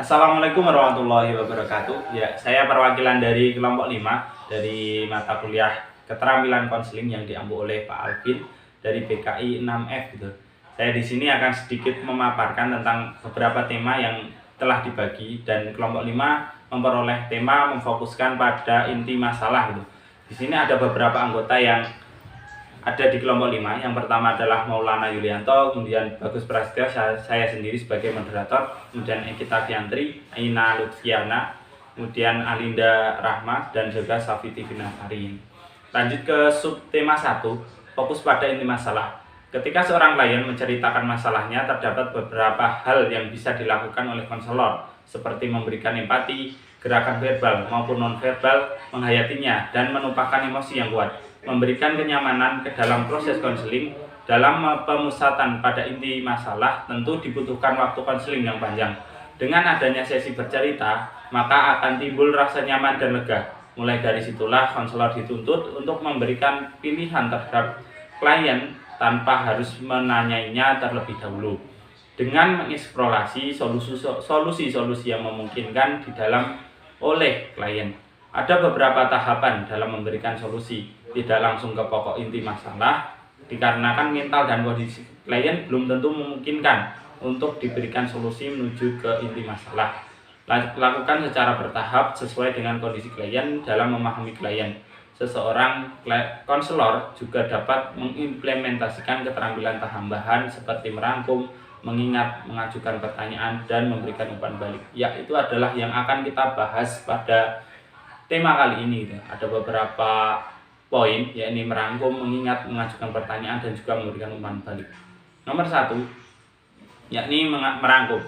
Assalamualaikum warahmatullahi wabarakatuh. Ya, saya perwakilan dari kelompok 5 dari mata kuliah keterampilan konseling yang diambil oleh Pak Alvin dari BKI 6F gitu. Saya di sini akan sedikit memaparkan tentang beberapa tema yang telah dibagi dan kelompok 5 memperoleh tema memfokuskan pada inti masalah gitu. Di sini ada beberapa anggota yang ada di kelompok 5. Yang pertama adalah Maulana Yulianto, kemudian Bagus Prasetyo, saya sendiri sebagai moderator, kemudian Ekita Fiantri, Aina Lutfiana, kemudian Alinda Rahma, dan juga Safiti Finasari. Lanjut ke subtema 1, fokus pada inti masalah. Ketika seorang klien menceritakan masalahnya, terdapat beberapa hal yang bisa dilakukan oleh konselor, seperti memberikan empati, gerakan verbal maupun nonverbal, menghayatinya, dan menumpahkan emosi yang kuat, memberikan kenyamanan ke dalam proses konseling. Dalam pemusatan pada inti masalah, tentu dibutuhkan waktu konseling yang panjang. Dengan adanya sesi bercerita, maka akan timbul rasa nyaman dan lega. Mulai dari situlah konselor dituntut untuk memberikan pilihan terhadap klien tanpa harus menanyainya terlebih dahulu, dengan mengeksplorasi solusi-solusi yang memungkinkan di dalam oleh klien. Ada beberapa tahapan dalam memberikan solusi, tidak langsung ke pokok inti masalah, dikarenakan mental dan kondisi klien belum tentu memungkinkan untuk diberikan solusi menuju ke inti masalah. Lakukan secara bertahap sesuai dengan kondisi klien. Dalam memahami klien, seseorang konselor juga dapat mengimplementasikan keterampilan tambahan seperti merangkum, mengingat, mengajukan pertanyaan, dan memberikan umpan balik. Ya, itu adalah yang akan kita bahas pada tema kali ini. Ada beberapa poin, yakni merangkum, mengingat, mengajukan pertanyaan, dan juga memberikan umpan balik. Nomor 1, yakni merangkum.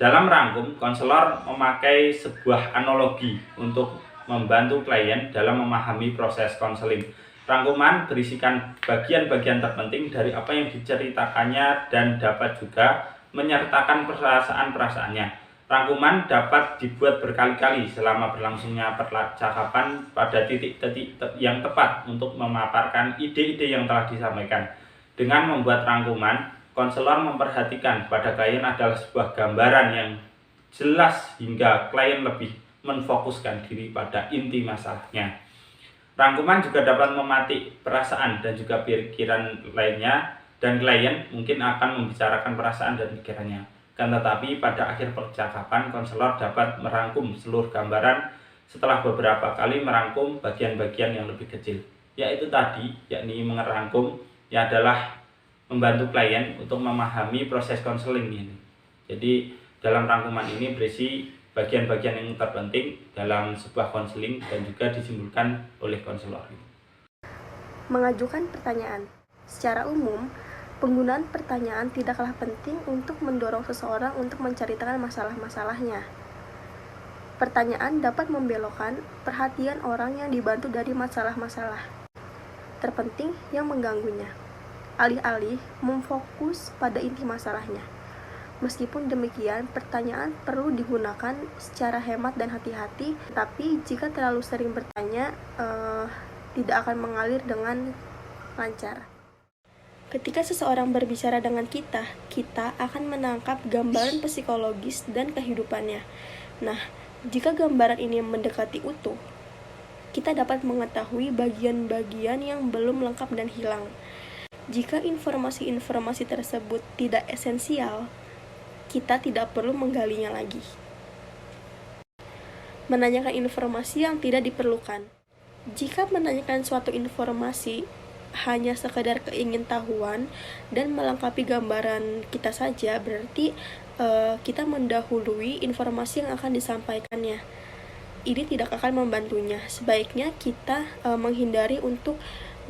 Dalam merangkum, konselor memakai sebuah analogi untuk membantu klien dalam memahami proses konseling. Rangkuman berisikan bagian-bagian terpenting dari apa yang diceritakannya dan dapat juga menyertakan perasaan-perasaannya. Rangkuman dapat dibuat berkali-kali selama berlangsungnya percakapan pada titik-titik yang tepat untuk memaparkan ide-ide yang telah disampaikan. Dengan membuat rangkuman, konselor memperhatikan pada klien adalah sebuah gambaran yang jelas hingga klien lebih menfokuskan diri pada inti masalahnya. Rangkuman juga dapat mematik perasaan dan juga pikiran lainnya, dan klien mungkin akan membicarakan perasaan dan pikirannya. Kan tetapi pada akhir percakapan, konselor dapat merangkum seluruh gambaran setelah beberapa kali merangkum bagian-bagian yang lebih kecil. Yaitu tadi, yakni merangkum yang adalah membantu klien untuk memahami proses konseling ini. Jadi dalam rangkuman ini berisi bagian-bagian yang terpenting dalam sebuah konseling dan juga disimpulkan oleh konselor. Mengajukan pertanyaan. Secara umum, penggunaan pertanyaan tidaklah penting untuk mendorong seseorang untuk menceritakan masalah-masalahnya. Pertanyaan dapat membelokkan perhatian orang yang dibantu dari masalah-masalah terpenting yang mengganggunya, alih-alih memfokus pada inti masalahnya. Meskipun demikian, pertanyaan perlu digunakan secara hemat dan hati-hati, tapi jika terlalu sering bertanya, tidak akan mengalir dengan lancar. Ketika seseorang berbicara dengan kita akan menangkap gambaran psikologis dan kehidupannya. Nah, jika gambaran ini mendekati utuh, kita dapat mengetahui bagian-bagian yang belum lengkap dan hilang. Jika informasi-informasi tersebut tidak esensial, kita tidak perlu menggalinya lagi. Menanyakan informasi yang tidak diperlukan. Jika menanyakan suatu informasi hanya sekedar keingintahuan dan melengkapi gambaran kita saja, berarti kita mendahului informasi yang akan disampaikannya. Ini tidak akan membantunya. Sebaiknya kita menghindari untuk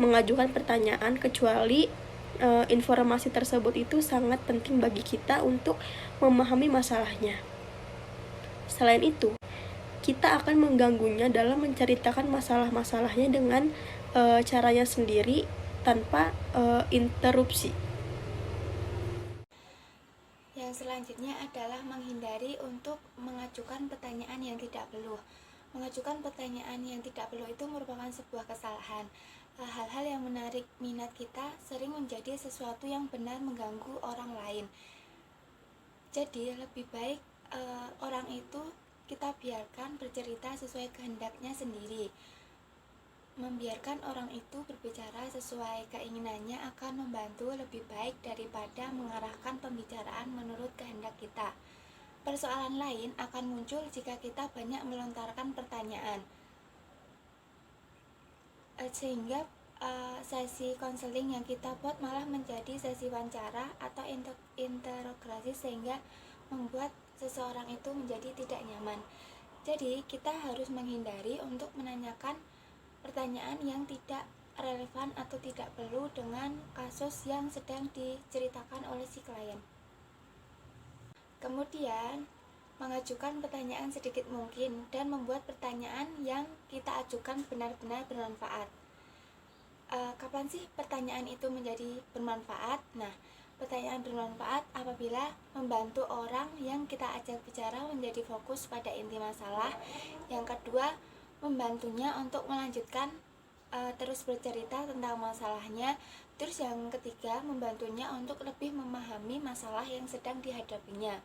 mengajukan pertanyaan kecuali informasi tersebut itu sangat penting bagi kita untuk memahami masalahnya. Selain itu, kita akan mengganggunya dalam menceritakan masalah-masalahnya dengan caranya sendiri tanpa interupsi. Yang selanjutnya adalah menghindari untuk mengajukan pertanyaan yang tidak perlu. Mengajukan pertanyaan yang tidak perlu itu merupakan sebuah kesalahan. Hal-hal yang menarik minat kita sering menjadi sesuatu yang benar mengganggu orang lain. Jadi lebih baik orang itu kita biarkan bercerita sesuai kehendaknya sendiri. Membiarkan orang itu berbicara sesuai keinginannya akan membantu lebih baik daripada mengarahkan pembicaraan menurut kehendak kita. Persoalan lain akan muncul jika kita banyak melontarkan pertanyaan, sehingga sesi konseling yang kita buat malah menjadi sesi wawancara atau interogasi, sehingga membuat seseorang itu menjadi tidak nyaman. Jadi kita harus menghindari untuk menanyakan pertanyaan yang tidak relevan atau tidak perlu dengan kasus yang sedang diceritakan oleh si klien. Kemudian, mengajukan pertanyaan sedikit mungkin dan membuat pertanyaan yang kita ajukan benar-benar bermanfaat. Kapan sih pertanyaan itu menjadi bermanfaat? Nah, pertanyaan bermanfaat apabila membantu orang yang kita ajak bicara menjadi fokus pada inti masalah. Yang kedua, membantunya untuk melanjutkan terus bercerita tentang masalahnya. Terus yang ketiga, membantunya untuk lebih memahami masalah yang sedang dihadapinya.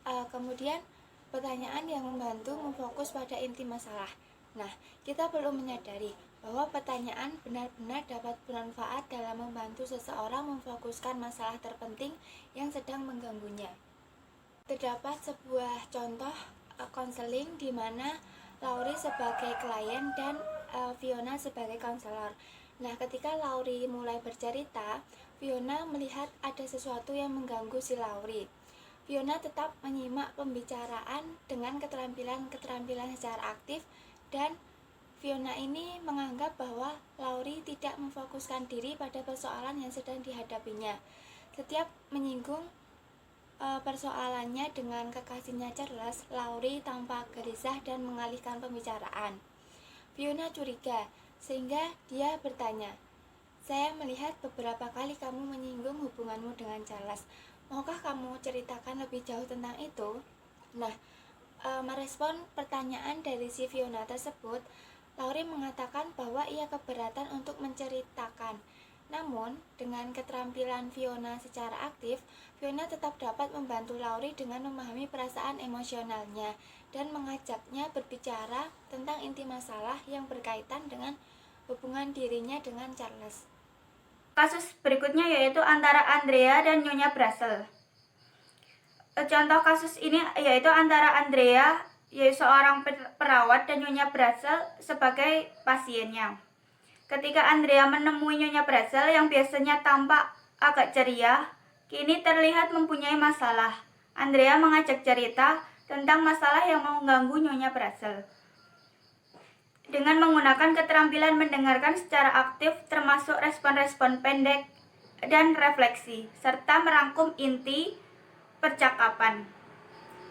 Kemudian pertanyaan yang membantu memfokus pada inti masalah. Nah, kita perlu menyadari bahwa pertanyaan benar-benar dapat bermanfaat dalam membantu seseorang memfokuskan masalah terpenting yang sedang mengganggunya. Terdapat sebuah contoh konseling di mana Laurie sebagai klien dan Fiona sebagai konselor. Nah, ketika Laurie mulai bercerita, Fiona melihat ada sesuatu yang mengganggu si Laurie. Fiona tetap menyimak pembicaraan dengan keterampilan secara aktif, dan Fiona ini menganggap bahwa Laurie tidak memfokuskan diri pada persoalan yang sedang dihadapinya. Setiap menyinggung persoalannya dengan kekasihnya Charles, Laurie tampak gelisah dan mengalihkan pembicaraan. Fiona curiga, sehingga dia bertanya, "Saya melihat beberapa kali kamu menyinggung hubunganmu dengan Charles. Maukah kamu ceritakan lebih jauh tentang itu?" Nah, merespon pertanyaan dari si Fiona tersebut, Laurie mengatakan bahwa ia keberatan untuk menceritakan. Namun, dengan keterampilan Fiona secara aktif, Fiona tetap dapat membantu Laurie dengan memahami perasaan emosionalnya dan mengajaknya berbicara tentang inti masalah yang berkaitan dengan hubungan dirinya dengan Charles. Kasus berikutnya yaitu antara Andrea dan Nyonya Brassel. Contoh kasus ini yaitu antara Andrea, yaitu seorang perawat, dan Nyonya Brassel sebagai pasiennya. Ketika Andrea menemui Nyonya Brassel yang biasanya tampak agak ceria, kini terlihat mempunyai masalah. Andrea mengajak cerita tentang masalah yang mengganggu Nyonya Brassel dengan menggunakan keterampilan mendengarkan secara aktif, termasuk respon-respon pendek dan refleksi, serta merangkum inti percakapan.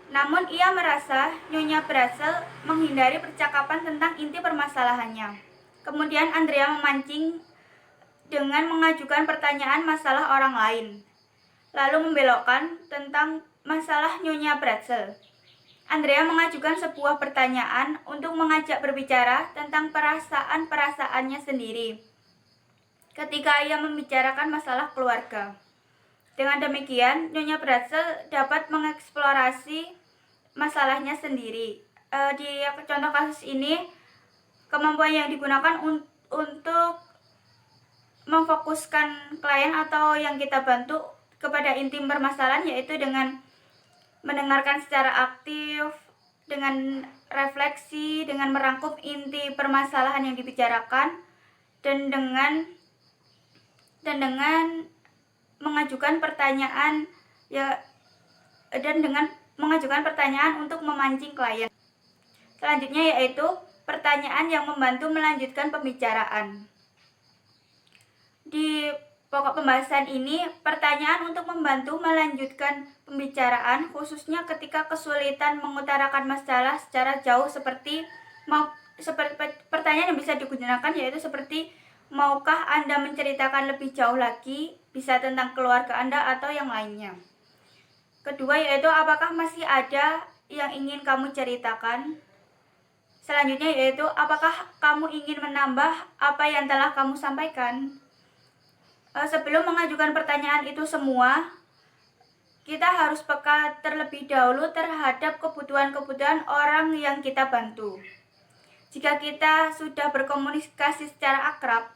Namun ia merasa Nyonya Brassel menghindari percakapan tentang inti permasalahannya. Kemudian Andrea memancing dengan mengajukan pertanyaan masalah orang lain, lalu membelokkan tentang masalah Nyonya Brassel. Andrea mengajukan sebuah pertanyaan untuk mengajak berbicara tentang perasaan-perasaannya sendiri ketika ia membicarakan masalah keluarga. Dengan demikian, Nyonya Brassel dapat mengeksplorasi masalahnya sendiri. Di contoh kasus ini, kemampuan yang digunakan untuk memfokuskan klien atau yang kita bantu kepada inti permasalahan yaitu dengan mendengarkan secara aktif, dengan refleksi, dengan merangkum inti permasalahan yang dibicarakan, dan dengan mengajukan pertanyaan untuk memancing klien. Selanjutnya yaitu pertanyaan yang membantu melanjutkan pembicaraan. Di pokok pembahasan ini, pertanyaan untuk membantu melanjutkan pembicaraan khususnya ketika kesulitan mengutarakan masalah secara jauh seperti pertanyaan yang bisa digunakan yaitu seperti, maukah Anda menceritakan lebih jauh lagi, bisa tentang keluarga Anda atau yang lainnya. Kedua yaitu, apakah masih ada yang ingin kamu ceritakan? Selanjutnya yaitu, apakah kamu ingin menambah apa yang telah kamu sampaikan? Sebelum mengajukan pertanyaan itu semua, kita harus peka terlebih dahulu terhadap kebutuhan-kebutuhan orang yang kita bantu. Jika kita sudah berkomunikasi secara akrab,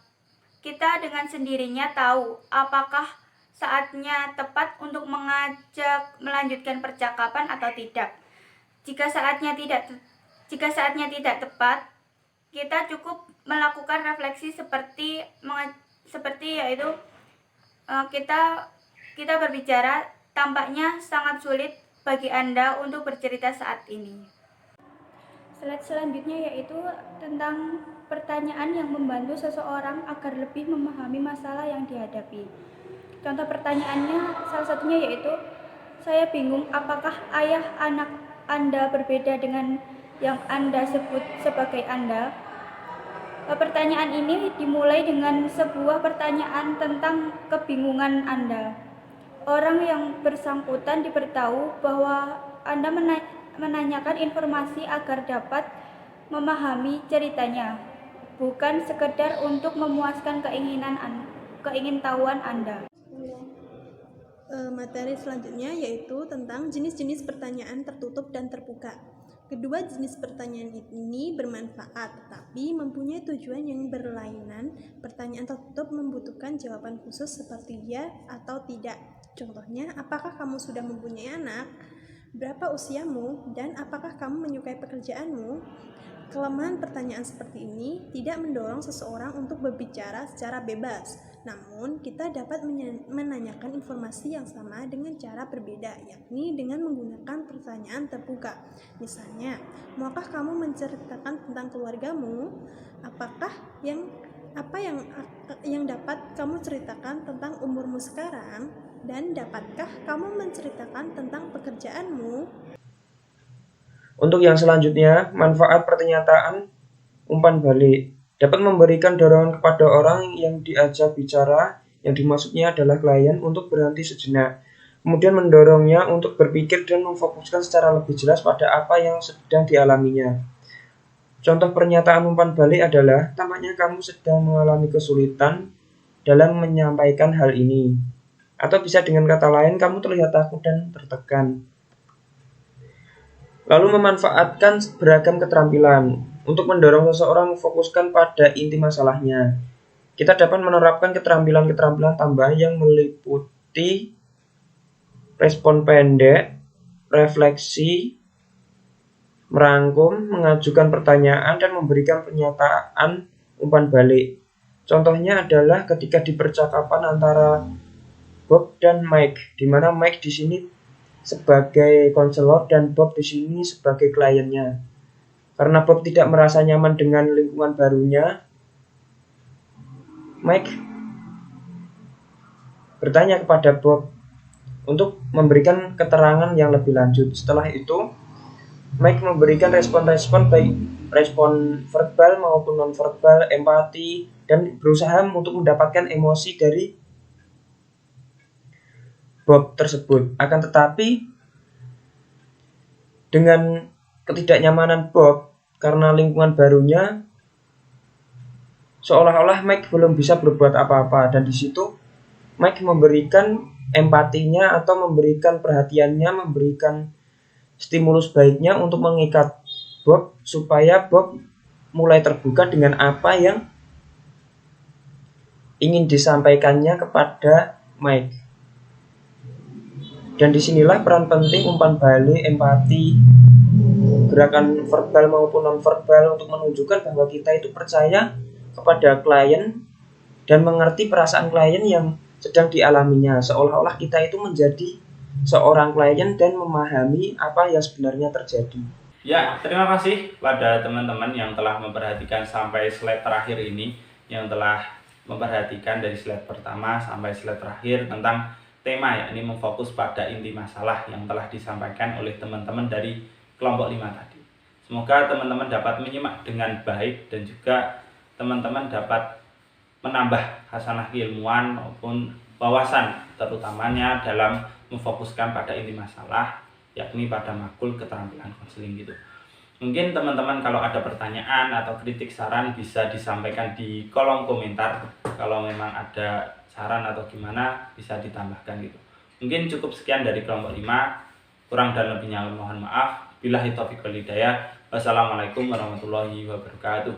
kita dengan sendirinya tahu apakah saatnya tepat untuk mengajak melanjutkan percakapan atau tidak. Jika saatnya tidak tepat, kita cukup melakukan refleksi seperti yaitu kita berbicara. Tampaknya sangat sulit bagi Anda untuk bercerita saat ini. Slide selanjutnya yaitu tentang pertanyaan yang membantu seseorang agar lebih memahami masalah yang dihadapi. Contoh pertanyaannya salah satunya yaitu, saya bingung apakah ayah anak Anda berbeda dengan yang Anda sebut sebagai Anda. Pertanyaan ini dimulai dengan sebuah pertanyaan tentang kebingungan Anda. Orang yang bersangkutan diberitahu bahwa Anda menanyakan informasi agar dapat memahami ceritanya, bukan sekedar untuk memuaskan keingintahuan Anda. Materi selanjutnya yaitu tentang jenis-jenis pertanyaan tertutup dan terbuka. Kedua jenis pertanyaan ini bermanfaat, tetapi mempunyai tujuan yang berlainan. Pertanyaan tertutup membutuhkan jawaban khusus seperti ya atau tidak. Contohnya, apakah kamu sudah mempunyai anak? Berapa usiamu? Dan apakah kamu menyukai pekerjaanmu? Kelemahan pertanyaan seperti ini tidak mendorong seseorang untuk berbicara secara bebas. Namun, kita dapat menanyakan informasi yang sama dengan cara berbeda, yakni dengan menggunakan pertanyaan terbuka. Misalnya, maukah kamu menceritakan tentang keluargamu? Apa yang dapat kamu ceritakan tentang umurmu sekarang? Dan dapatkah kamu menceritakan tentang pekerjaanmu? Untuk yang selanjutnya, manfaat pernyataan umpan balik dapat memberikan dorongan kepada orang yang diajak bicara, yang dimaksudnya adalah klien, untuk berhenti sejenak, kemudian mendorongnya untuk berpikir dan memfokuskan secara lebih jelas pada apa yang sedang dialaminya. Contoh pernyataan umpan balik adalah, tampaknya kamu sedang mengalami kesulitan dalam menyampaikan hal ini. Atau bisa dengan kata lain, kamu terlihat takut dan tertekan. Lalu memanfaatkan beragam keterampilan untuk mendorong seseorang memfokuskan pada inti masalahnya. Kita dapat menerapkan keterampilan-keterampilan tambahan yang meliputi respon pendek, refleksi, merangkum, mengajukan pertanyaan, dan memberikan pernyataan umpan balik. Contohnya adalah ketika di percakapan antara Bob dan Mike, di mana Mike di sini sebagai konselor dan Bob di sini sebagai kliennya. Karena Bob tidak merasa nyaman dengan lingkungan barunya, Mike bertanya kepada Bob untuk memberikan keterangan yang lebih lanjut. Setelah itu, Mike memberikan respon-respon baik respon verbal maupun non-verbal, empati, dan berusaha untuk mendapatkan emosi dari Bob tersebut. Akan tetapi dengan ketidaknyamanan Bob karena lingkungan barunya, seolah-olah Mike belum bisa berbuat apa-apa, dan di situ Mike memberikan empatinya atau memberikan perhatiannya, memberikan stimulus baiknya untuk mengikat Bob supaya Bob mulai terbuka dengan apa yang ingin disampaikannya kepada Mike. Dan disinilah peran penting umpan balik, empati, gerakan verbal maupun non-verbal untuk menunjukkan bahwa kita itu percaya kepada klien dan mengerti perasaan klien yang sedang dialaminya, seolah-olah kita itu menjadi seorang klien dan memahami apa yang sebenarnya terjadi. Ya, terima kasih pada teman-teman yang telah memperhatikan sampai slide terakhir ini, yang telah memperhatikan dari slide pertama sampai slide terakhir tentang tema, yakni memfokus pada inti masalah yang telah disampaikan oleh teman-teman dari kelompok 5 tadi. Semoga teman-teman dapat menyimak dengan baik dan juga teman-teman dapat menambah hasanah keilmuan maupun wawasan, terutamanya dalam memfokuskan pada inti masalah, yakni pada makul keterampilan konseling gitu. Mungkin teman-teman kalau ada pertanyaan atau kritik saran bisa disampaikan di kolom komentar. Kalau memang ada saran atau gimana bisa ditambahkan gitu. Mungkin cukup sekian dari kelompok 5. Kurang dan lebihnya mohon maaf. Billahi taufiq wal hidayah. Wassalamualaikum warahmatullahi wabarakatuh.